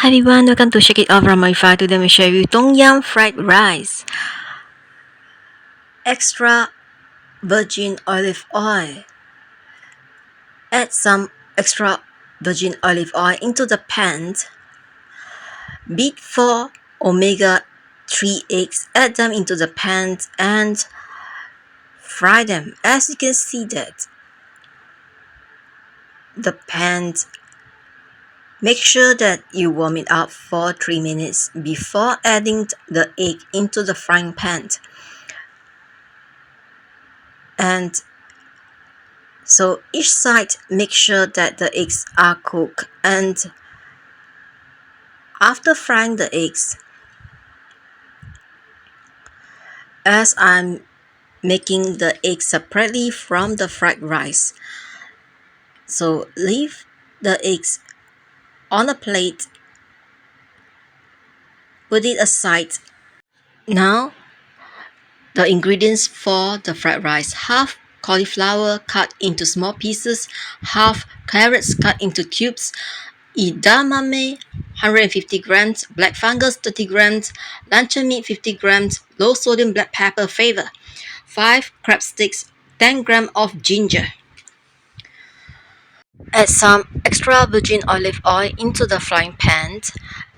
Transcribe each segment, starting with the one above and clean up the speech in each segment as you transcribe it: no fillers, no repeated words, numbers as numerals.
Hi everyone, welcome to Shake It Off Lamourify. Today I'm going to share with you Tom Yum fried rice. Extra virgin olive oil. Add some extra virgin olive oil into the pan. Beat 4 omega-3 eggs. Add them into the pan and fry them. As you can see that the pan, make sure that you warm it up for 3 minutes before adding the egg into the frying pan. And so each side, make sure that the eggs are cooked. And after frying the eggs, as I'm making the eggs separately from the fried rice, so leave the eggs on a plate, put it aside. Now the ingredients for the fried rice: half cauliflower cut into small pieces, half carrots cut into cubes, edamame 150 grams, black fungus 30 grams, luncheon meat 50 grams, low sodium black pepper flavor, 5 crab sticks, 10 grams of ginger. Add some extra virgin olive oil into the frying pan.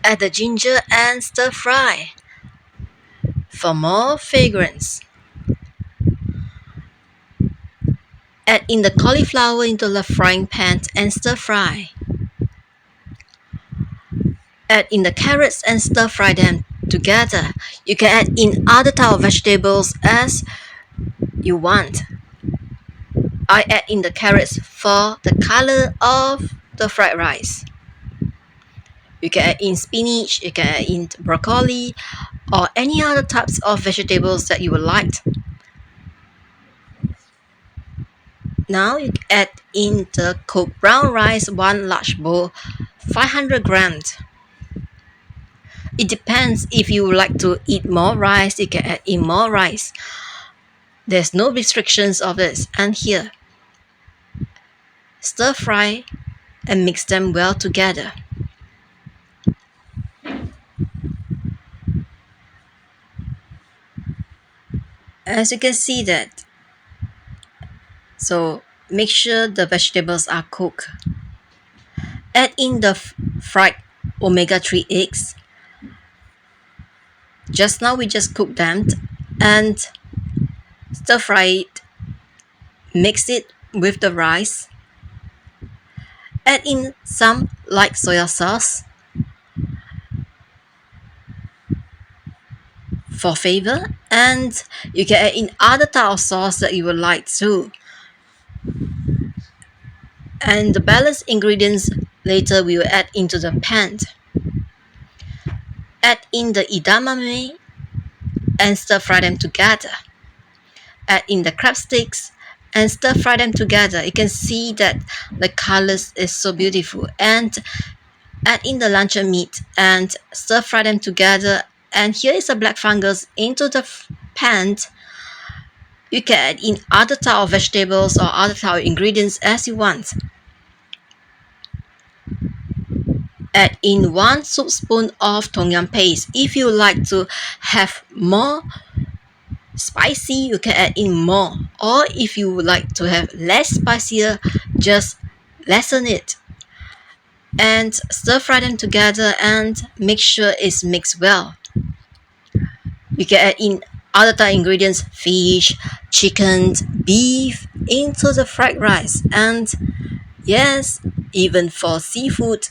Add the ginger and stir fry for more fragrance. Add in the cauliflower into the frying pan and stir fry. Add in the carrots and stir fry them together. You can add in other type of vegetables as you want. I add in the carrots for the color of the fried rice. You can add in spinach, you can add in broccoli, or any other types of vegetables that you would like. Now you add in the cooked brown rice, 1 large bowl, 500 grams. It depends. If you would like to eat more rice, you can add in more rice. There's no restrictions of this. And here, stir fry and mix them well together. As you can see that, so make sure the vegetables are cooked. Add in the fried omega-3 eggs. Just now we just cooked them and stir fry it. Mix it with the rice. Add in some light soya sauce for flavor, and you can add in other type of sauce that you would like too. And the balanced ingredients later we will add into the pan. Add in the edamame and stir fry them together. Add in the crab sticks and stir fry them together. You can see that the colors is so beautiful. And add in the luncheon meat and stir fry them together. And here is a black fungus into the pan. You can add in other type of vegetables or other type of ingredients as you want. Add in 1 soup spoon of Tom Yum paste. If you like to have more spicy, you can add in more. Or if you would like to have less spicier, just lessen it. And stir fry them together and make sure it's mixed well. You can add in other type ingredients: fish, chicken, beef into the fried rice. And yes, even for seafood,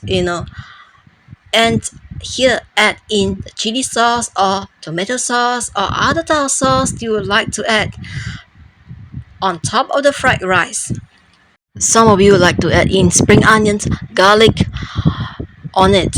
and here add in the chili sauce or tomato sauce or other type of sauce you would like to add on top of the fried rice. Some of you like to add in spring onions, garlic on it.